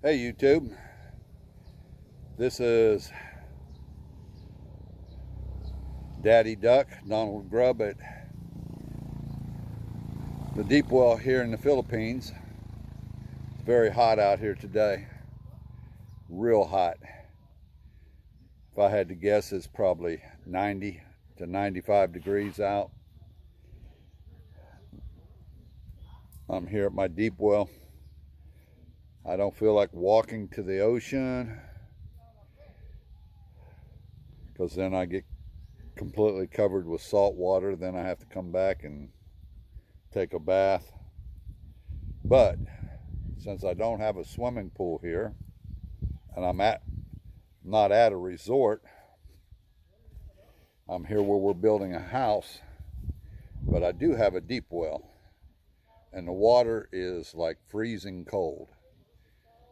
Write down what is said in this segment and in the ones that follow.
Hey YouTube, this is Daddy Duck, Donald Grubb at the deep well here in the Philippines. It's very hot out here today, real hot. If I had to guess, it's probably 90 to 95 degrees out. I'm here at my deep well. I don't feel like walking to the ocean because then I get completely covered with salt water. Then I have to come back and take a bath. But since I don't have a swimming pool here and I'm not at a resort, I'm here where we're building a house, but I do have a deep well and the water is like freezing cold.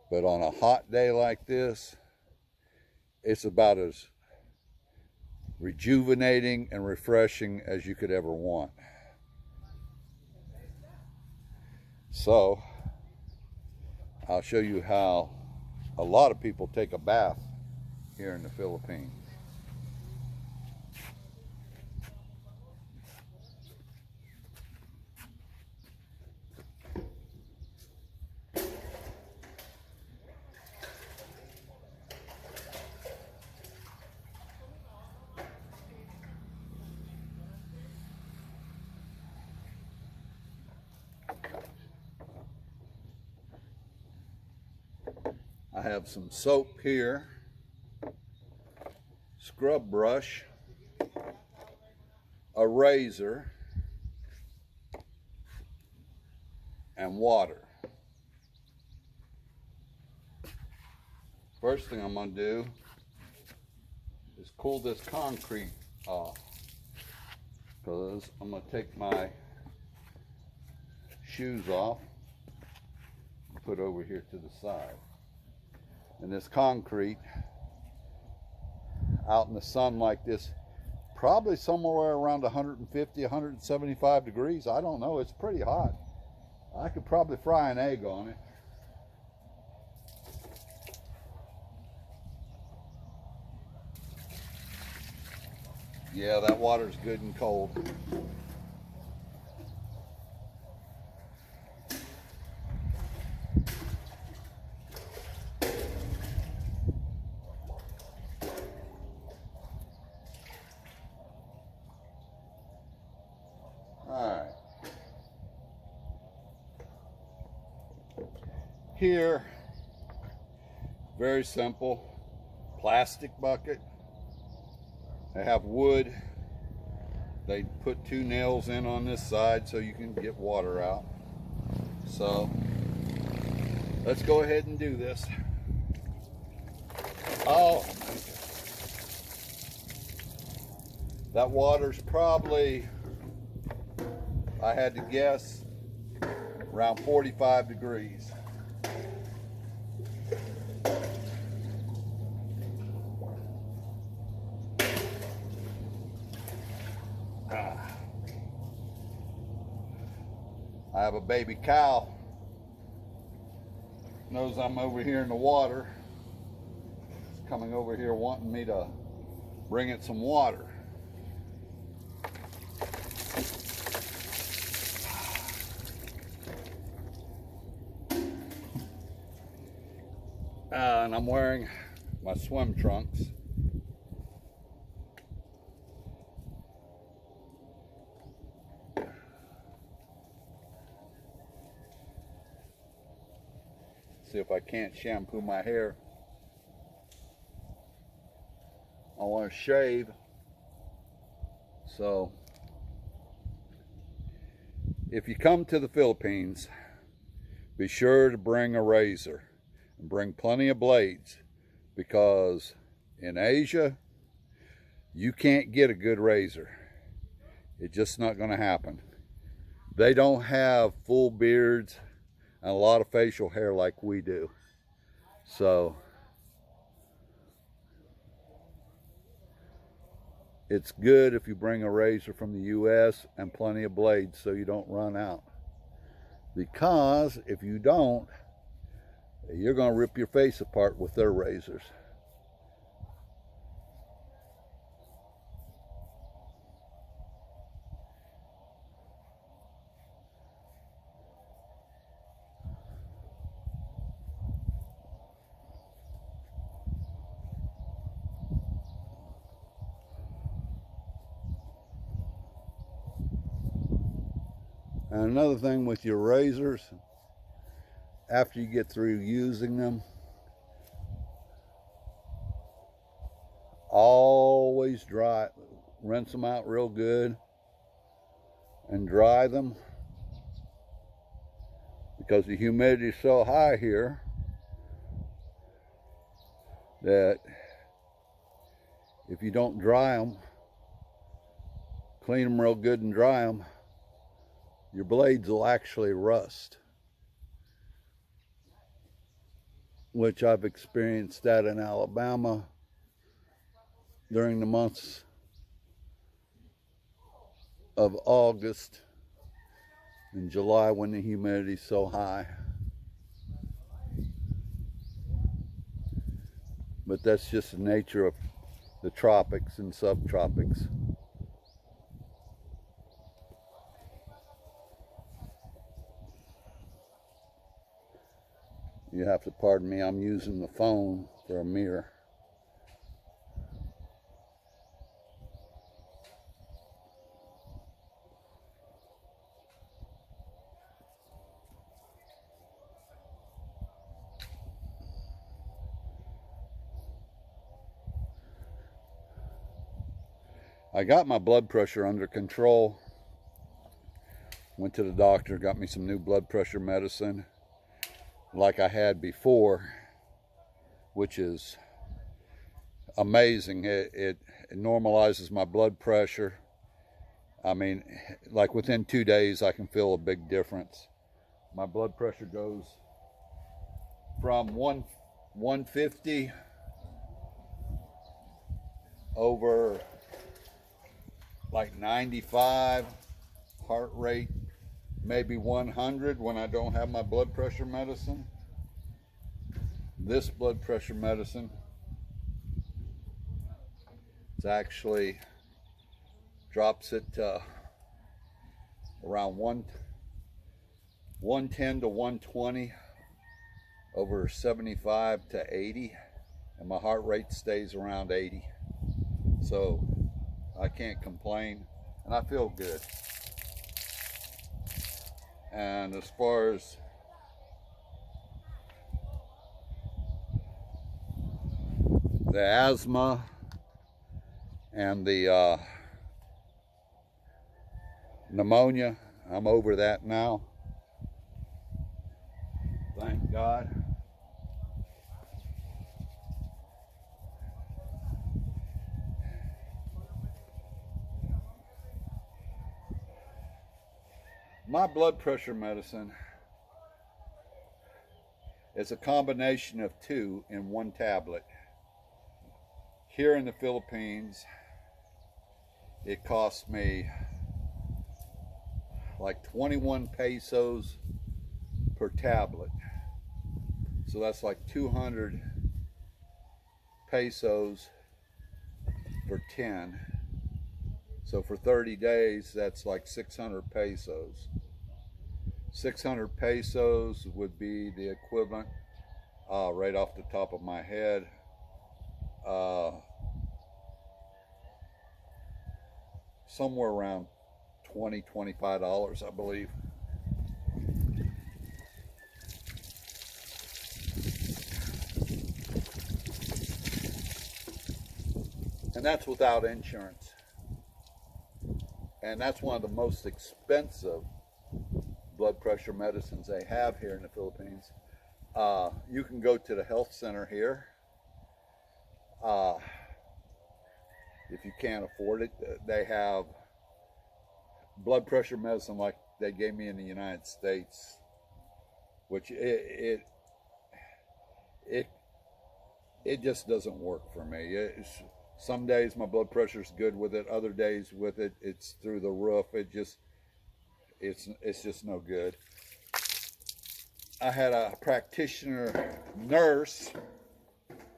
But on a hot day like this, it's about as rejuvenating and refreshing as you could ever want. So, I'll show you how a lot of people take a bath here in the Philippines. I have some soap here, scrub brush, a razor, and water. First thing I'm going to do is cool this concrete off, because I'm going to take my shoes off and put over here to the side. And this concrete out in the sun like this, probably somewhere around 150, 175 degrees. I don't know, it's pretty hot. I could probably fry an egg on it. Yeah, that water's good and cold. Alright. Here, very simple, plastic bucket. They have wood. They put 2 nails in on this side so you can get water out. So, let's go ahead and do this. Oh, that water's probably, I had to guess, around 45 degrees. I have a baby cow. Knows I'm over here in the water. It's coming over here wanting me to bring it some water. And I'm wearing my swim trunks. See if I can't shampoo my hair. I want to shave. So, if you come to the Philippines, be sure to bring a razor and bring plenty of blades, because in Asia, you can't get a good razor. It's just not going to happen. They don't have full beards and a lot of facial hair like we do. So it's good if you bring a razor from the US and plenty of blades so you don't run out. Because if you don't, you're going to rip your face apart with their razors. And another thing with your razors, after you get through using them, always rinse them out real good and dry them, because the humidity is so high here that if you don't dry them, clean them real good and dry them, your blades will actually rust, which I've experienced that in Alabama during the months of August and July when the humidity is so high. But that's just the nature of the tropics and subtropics. You have to pardon me, I'm using the phone for a mirror. I got my blood pressure under control. Went to the doctor, got me some new blood pressure medicine like I had before, which is amazing. It normalizes my blood pressure. I mean, like within 2 days, I can feel a big difference. My blood pressure goes from 150 over like 95, heart rate maybe 100 when I don't have my blood pressure medicine. This blood pressure medicine actually drops it to around 110 to 120 over 75 to 80, and my heart rate stays around 80. So I can't complain, and I feel good. And as far as the asthma and the pneumonia, I'm over that now. Thank God. My blood pressure medicine is a combination of 2 in 1 tablet. Here in the Philippines, it cost me like 21 pesos per tablet. So that's like 200 pesos for 10. So for 30 days, that's like 600 pesos. 600 pesos would be the equivalent, right off the top of my head, somewhere around $20, $25, I believe. And that's without insurance. And that's one of the most expensive blood pressure medicines they have here in the Philippines. You can go to the health center here. If you can't afford it, they have blood pressure medicine like they gave me in the United States, which it just doesn't work for me. Some days my blood pressure's good with it, other days with it, it's through the roof. It's just no good. I had a practitioner nurse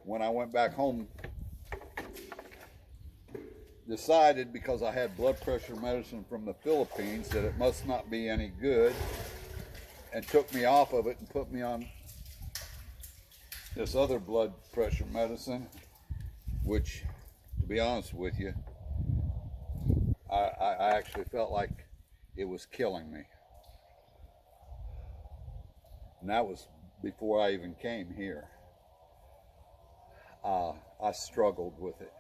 when I went back home decided, because I had blood pressure medicine from the Philippines, that it must not be any good, and took me off of it and put me on this other blood pressure medicine, which, to be honest with you, I actually felt like it was killing me. And that was before I even came here. I struggled with it.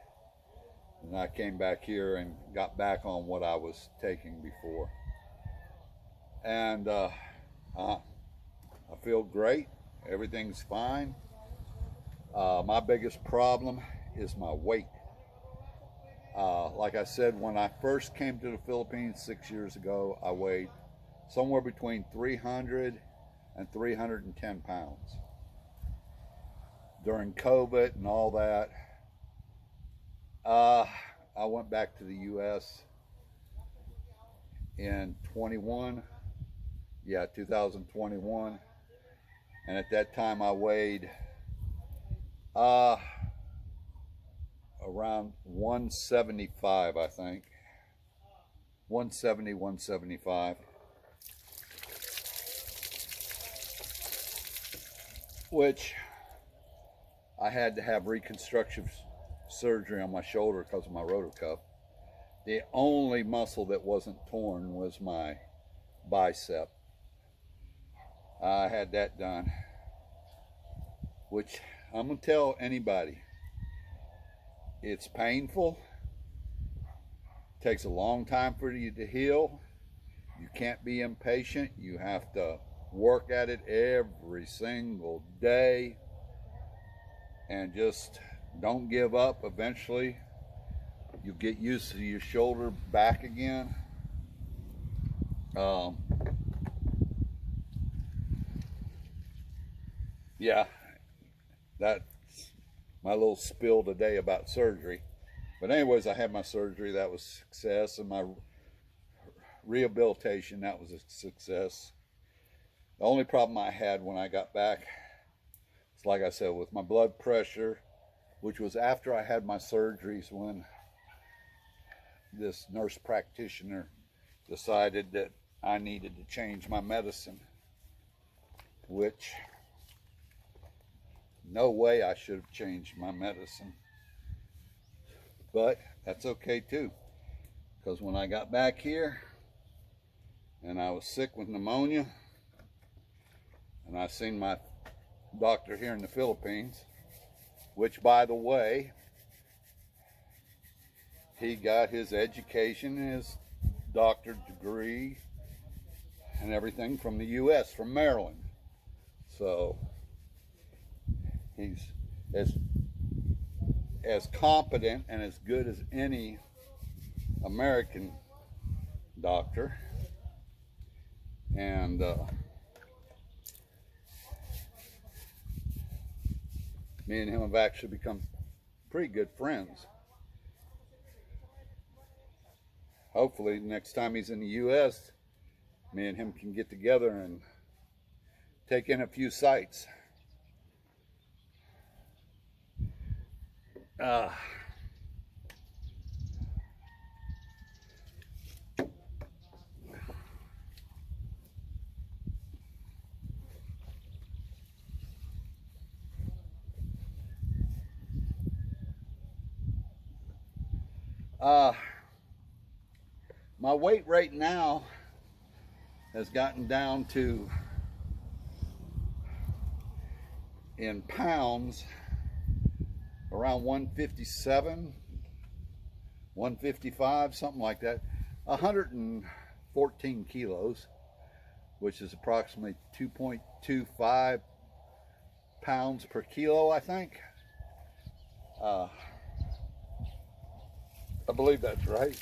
And I came back here and got back on what I was taking before. And I feel great. Everything's fine. My biggest problem is my weight. Like I said, when I first came to the Philippines 6 years ago, I weighed somewhere between 300 and 310 pounds. During COVID and all that, I went back to the U.S. in 2021, and at that time I weighed around 175, I think. 170, 175. Which I had to have reconstructive surgery on my shoulder because of my rotor cuff. The only muscle that wasn't torn was my bicep. I had that done, which I'm going to tell anybody, it's painful. It takes a long time for you to heal. You can't be impatient. You have to work at it every single day and just don't give up. Eventually you get used to your shoulder back again. Yeah, that's my little spill today about surgery. But anyways, I had my surgery. That was a success. And my rehabilitation, that was a success. The only problem I had when I got back, it's like I said, with my blood pressure, which was after I had my surgeries, when this nurse practitioner decided that I needed to change my medicine, which no way I should have changed my medicine. But that's okay too, because when I got back here and I was sick with pneumonia, and I seen my doctor here in the Philippines, which, by the way, he got his education, his doctorate degree and everything from the U.S., from Maryland. So he's as competent and as good as any American doctor. And me and him have actually become pretty good friends. Hopefully next time he's in the U.S., me and him can get together and take in a few sights. My weight right now has gotten down to, in pounds, around 157, 155, something like that. 114 kilos, which is approximately 2.25 pounds per kilo, I think. I believe that's right.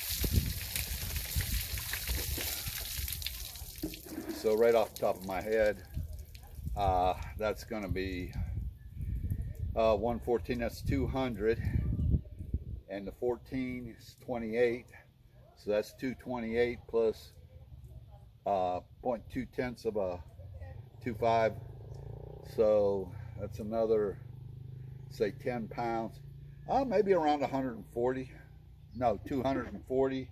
So right off the top of my head, that's going to be 114, that's 200, and the 14 is 28, so that's 228 plus 0.2 tenths of a 25 So that's another, say 10 pounds. Maybe around 140. No, 240.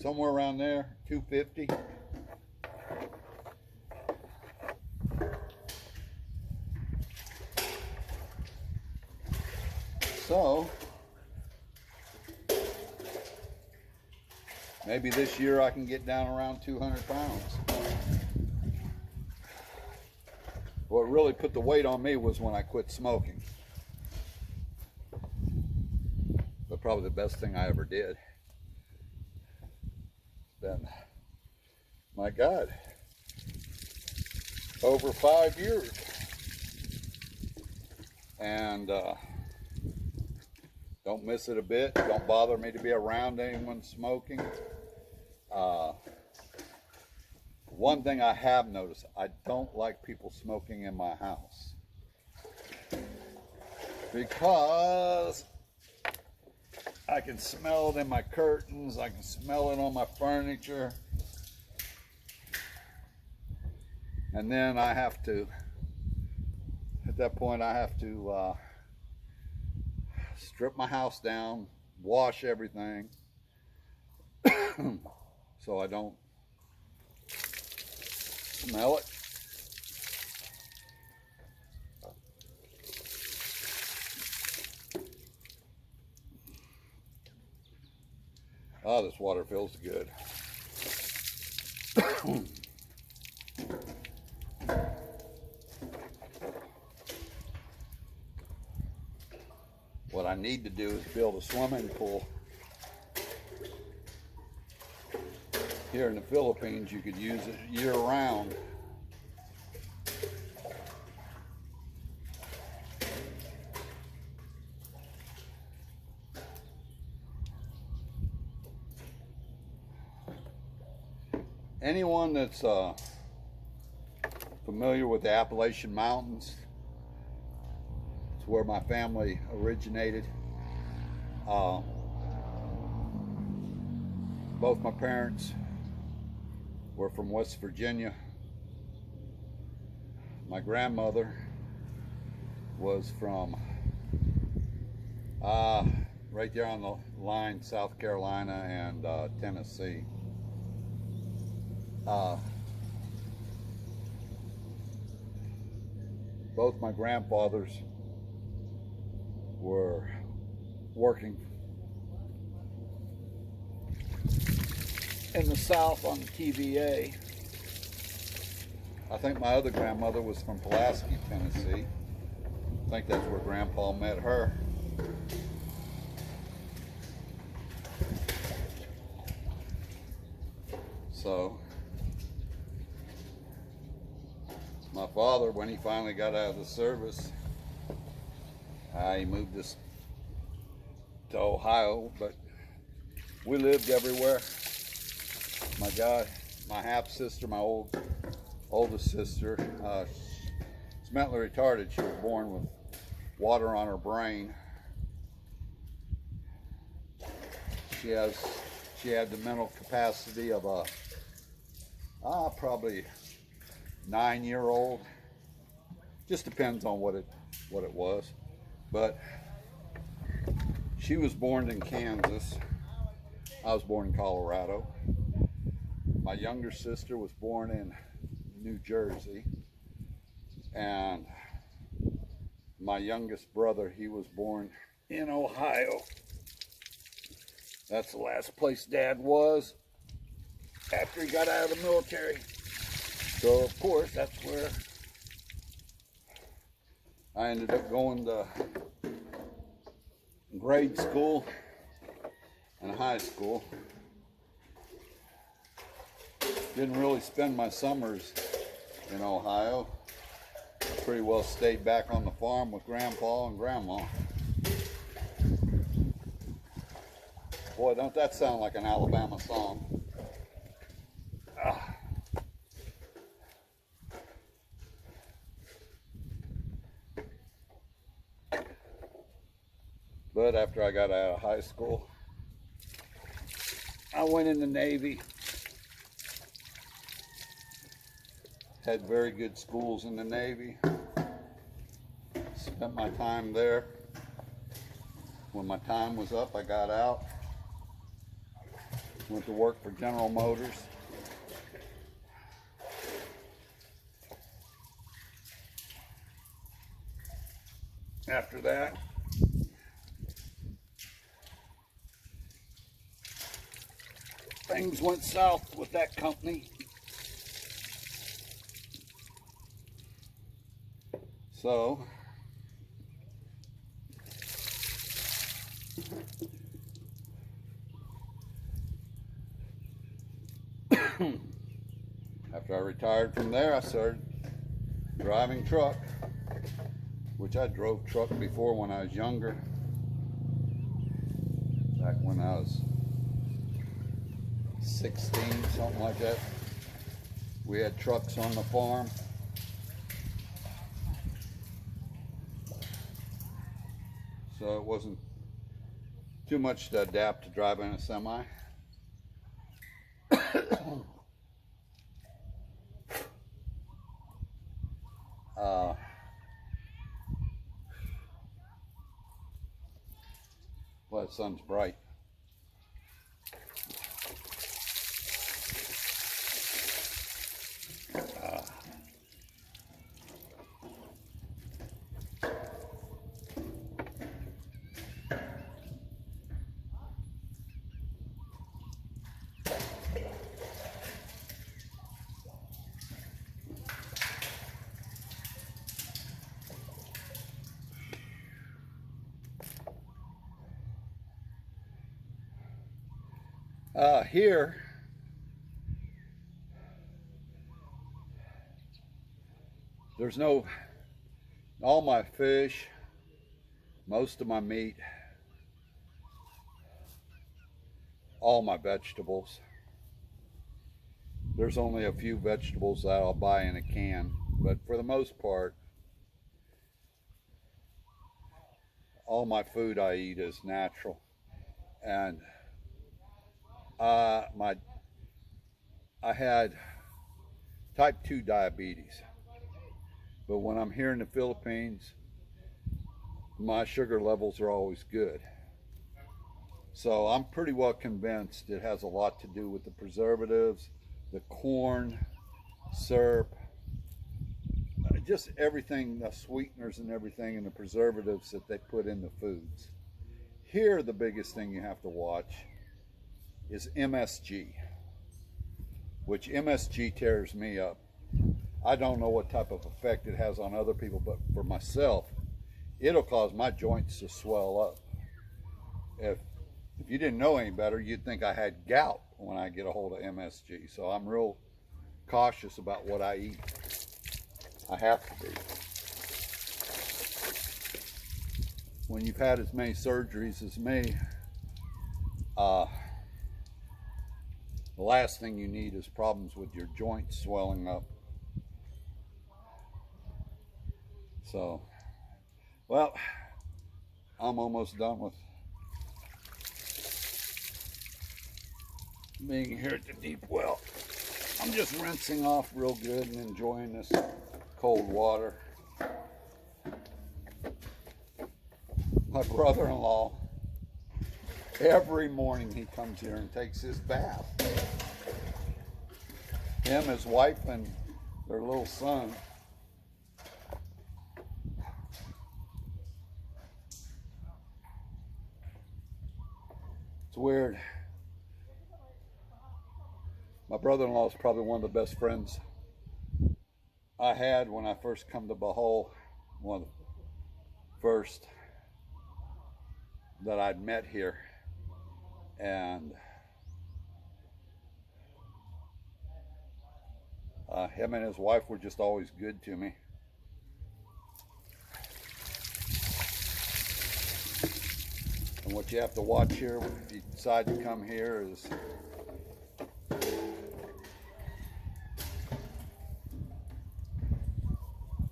Somewhere around there, 250. So maybe this year I can get down around 200 pounds. What really put the weight on me was when I quit smoking. But probably the best thing I ever did. Then, my God, over 5 years. And don't miss it a bit. Don't bother me to be around anyone smoking. One thing I have noticed, I don't like people smoking in my house. Because I can smell it in my curtains, I can smell it on my furniture. And then I have to, at that point I have to strip my house down, wash everything, so I don't smell it. Oh, this water feels good. What I need to do is build a swimming pool. Here in the Philippines, you could use it year-round. Anyone that's familiar with the Appalachian Mountains, it's where my family originated. Both my parents were from West Virginia. My grandmother was from right there on the line, South Carolina and Tennessee. Both my grandfathers were working in the South on the TVA. I think my other grandmother was from Pulaski, Tennessee. I think that's where Grandpa met her. So my father, when he finally got out of the service, he moved us to Ohio, but we lived everywhere. My God, my half sister, my oldest sister, she's mentally retarded. She was born with water on her brain. She had the mental capacity of a probably 9-year-old. Just depends on what it was. But she was born in Kansas. I was born in Colorado. My younger sister was born in New Jersey. And my youngest brother, he was born in Ohio. That's the last place Dad was after he got out of the military. So of course, that's where I ended up going to grade school and high school. Didn't really spend my summers in Ohio. I pretty well stayed back on the farm with Grandpa and Grandma. Boy, don't that sound like an Alabama song. But after I got out of high school, I went in the Navy. Had very good schools in the Navy. Spent my time there. When my time was up, I got out. Went to work for General Motors. After that, things went south with that company. So, after I retired from there, I started driving truck, which I drove truck before when I was younger. Back when I was 16, something like that. We had trucks on the farm. So it wasn't too much to adapt to driving a semi. Well, the sun's bright. Here, there's no, all my fish, most of my meat, all my vegetables. There's only a few vegetables that I'll buy in a can, but for the most part, all my food I eat is natural. And I had type 2 diabetes, but when I'm here in the Philippines, my sugar levels are always good. So I'm pretty well convinced it has a lot to do with the preservatives, the corn, syrup, just everything, the sweeteners and everything, and the preservatives that they put in the foods. Here, the biggest thing you have to watch is MSG, which MSG tears me up. I don't know what type of effect it has on other people, but for myself, it'll cause my joints to swell up. If you didn't know any better, you'd think I had gout when I get a hold of MSG. So I'm real cautious about what I eat. I have to be. When you've had as many surgeries as me, the last thing you need is problems with your joints swelling up. So, well, I'm almost done with being here at the deep well. I'm just rinsing off real good and enjoying this cold water. My brother-in-law, every morning he comes here and takes his bath. Him, his wife, and their little son. It's weird. My brother-in-law is probably one of the best friends I had when I first come to Bohol. One of the first that I'd met here. And him and his wife were just always good to me. And what you have to watch here if you decide to come here is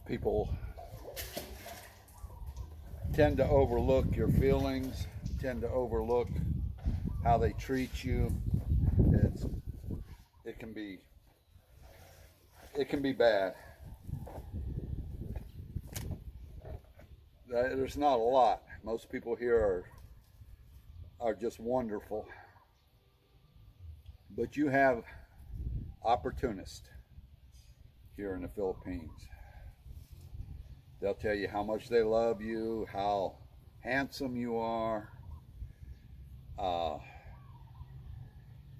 people tend to overlook your feelings, tend to overlook how they treat you. it can be bad. There's not a lot. Most people here are just wonderful. But you have opportunists here in the Philippines. They'll tell you how much they love you, how handsome you are.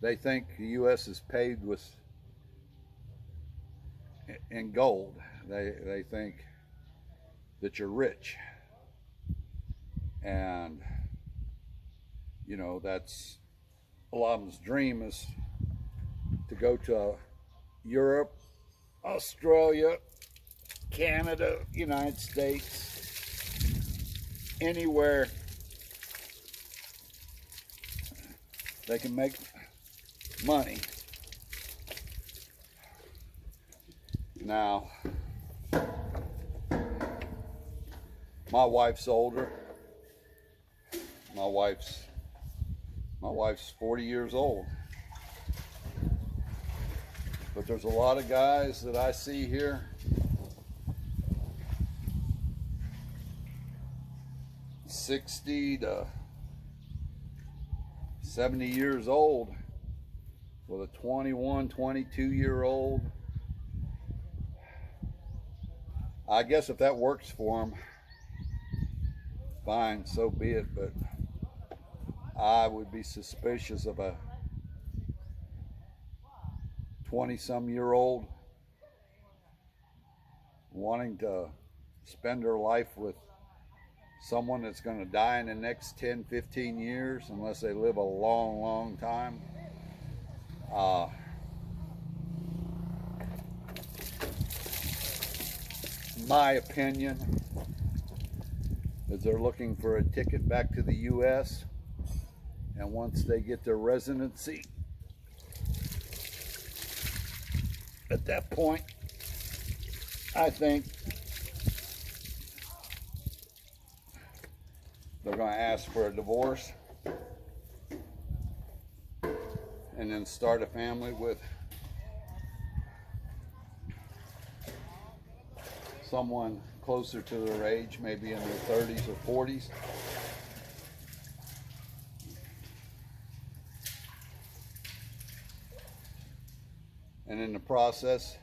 They think the U.S. is paved in gold. They think that you're rich. And, you know, that's a lot of them's dream is to go to Europe, Australia, Canada, United States, anywhere they can make money. Now, my wife's older. My wife's 40 years old. But there's a lot of guys that I see here to 70 years old with a 21, 22-year-old. I guess if that works for them, fine, so be it, but I would be suspicious of a 20-some-year-old wanting to spend her life with someone that's going to die in the next 10, 15 years, unless they live a long, long time. My opinion is they're looking for a ticket back to the U.S., and once they get their residency, at that point, I think they're going to ask for a divorce and then start a family with someone closer to their age, maybe in their 30s or 40s. And in the process,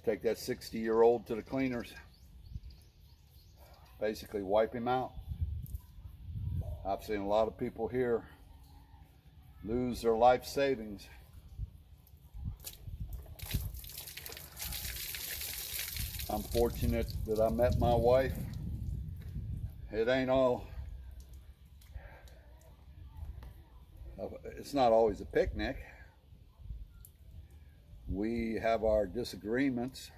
take that 60-year-old to the cleaners. Basically wipe him out. I've seen a lot of people here lose their life savings. I'm fortunate that I met my wife. It ain't all, it's not always a picnic. We have our disagreements,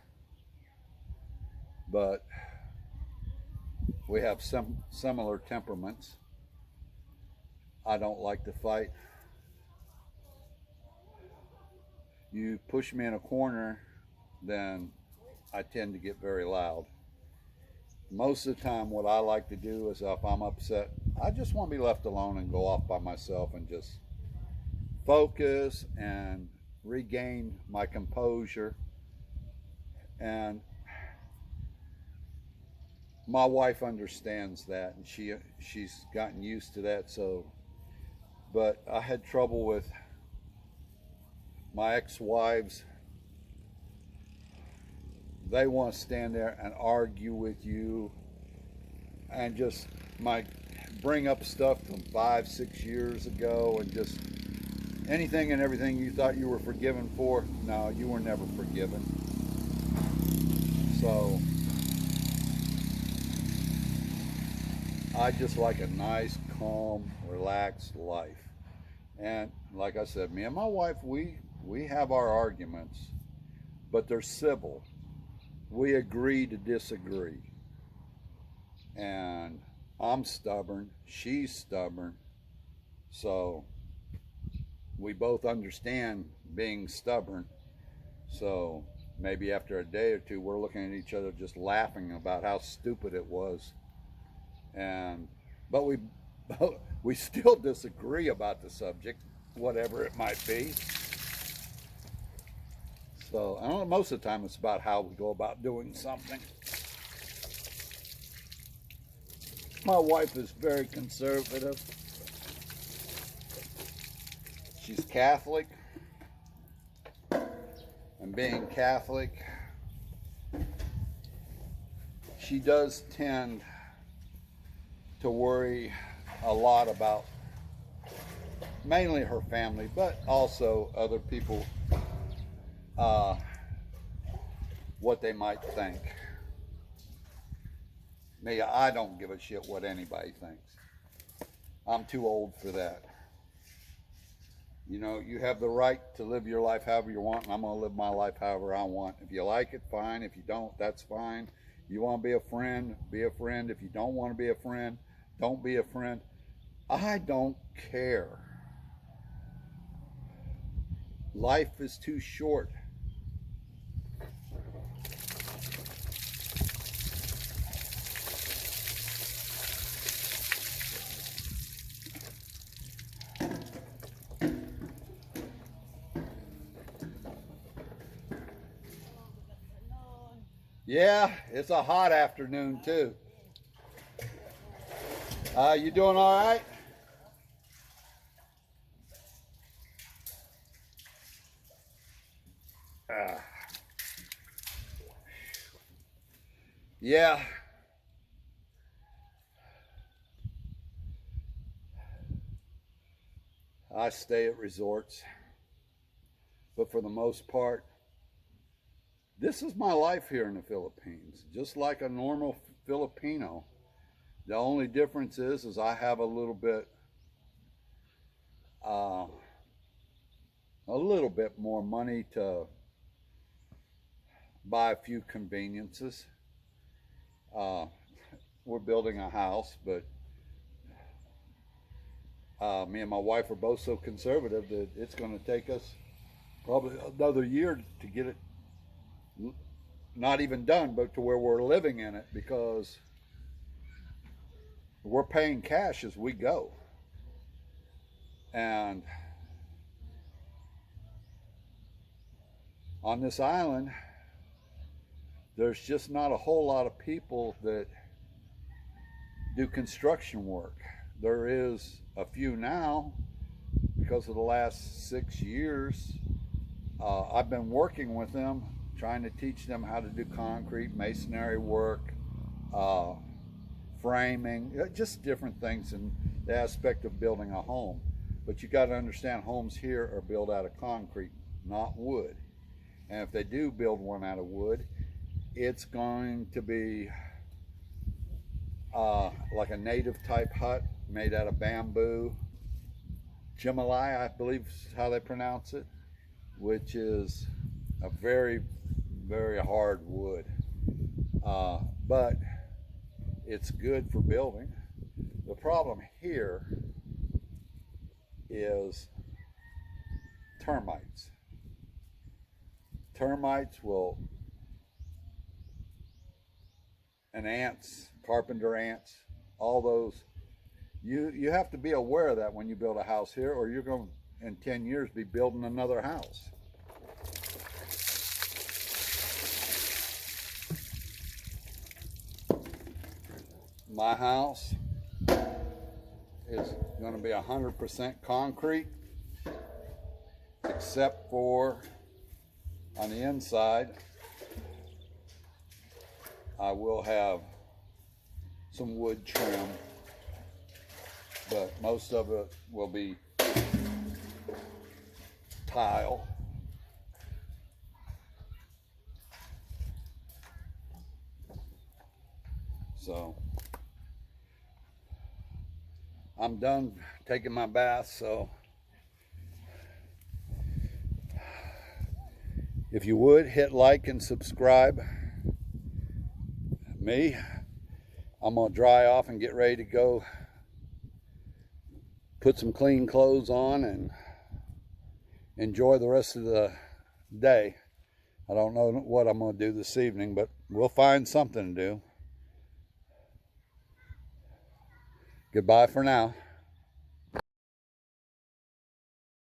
but we have some similar temperaments. I don't like to fight. You push me in a corner, then I tend to get very loud. Most of the time, what I like to do is if I'm upset, I just want to be left alone and go off by myself and just focus and regain my composure. And my wife understands that, and she's gotten used to that. So, but I had trouble with my ex-wives. They want to stand there and argue with you and just might bring up stuff from 5, 6 years ago, and just anything and everything you thought you were forgiven for. No, you were never forgiven. So I just like a nice, calm, relaxed life. And like I said, me and my wife, we have our arguments, but they're civil. We agree to disagree. And I'm stubborn, she's stubborn. So we both understand being stubborn. So maybe after a day or two, we're looking at each other just laughing about how stupid it was. But we still disagree about the subject, whatever it might be. So I don't know, most of the time it's about how we go about doing something. My wife is very conservative. She's Catholic. And being Catholic, she does tend to worry a lot about mainly her family, but also other people, what they might think. Me, I don't give a shit what anybody thinks. I'm too old for that. You know, you have the right to live your life however you want, and I'm going to live my life however I want. If you like it, fine. If you don't, that's fine. You want to be a friend, be a friend. If you don't want to be a friend, don't be a friend. I don't care. Life is too short. Yeah, it's a hot afternoon too. You doing all right? Yeah. I stay at resorts, but for the most part, this is my life here in the Philippines, just like a normal Filipino. The only difference is I have a little bit more money to buy a few conveniences. We're building a house, but me and my wife are both so conservative that it's going to take us probably another year to get it not even done, but to where we're living in it, because we're paying cash as we go. And on this island, there's just not a whole lot of people that do construction work. There is a few now because of the last 6 years. I've been working with them, trying to teach them how to do concrete, masonry work, framing, just different things in the aspect of building a home. But you got to understand, homes here are built out of concrete, not wood. And if they do build one out of wood, it's going to be like a native type hut made out of bamboo. Jimalai, I believe is how they pronounce it, which is a very, very hard wood. But it's good for building. The problem here is termites. Termites will, and ants, carpenter ants, all those. You have to be aware of that when you build a house here, or you're going to, in 10 years, be building another house. My house is going to be 100% concrete, except for on the inside, I will have some wood trim, but most of it will be tile. So I'm done taking my bath, so if you would, hit like and subscribe. Me, I'm gonna dry off and get ready to go put some clean clothes on and enjoy the rest of the day. I don't know what I'm gonna do this evening, but we'll find something to do. Goodbye for now.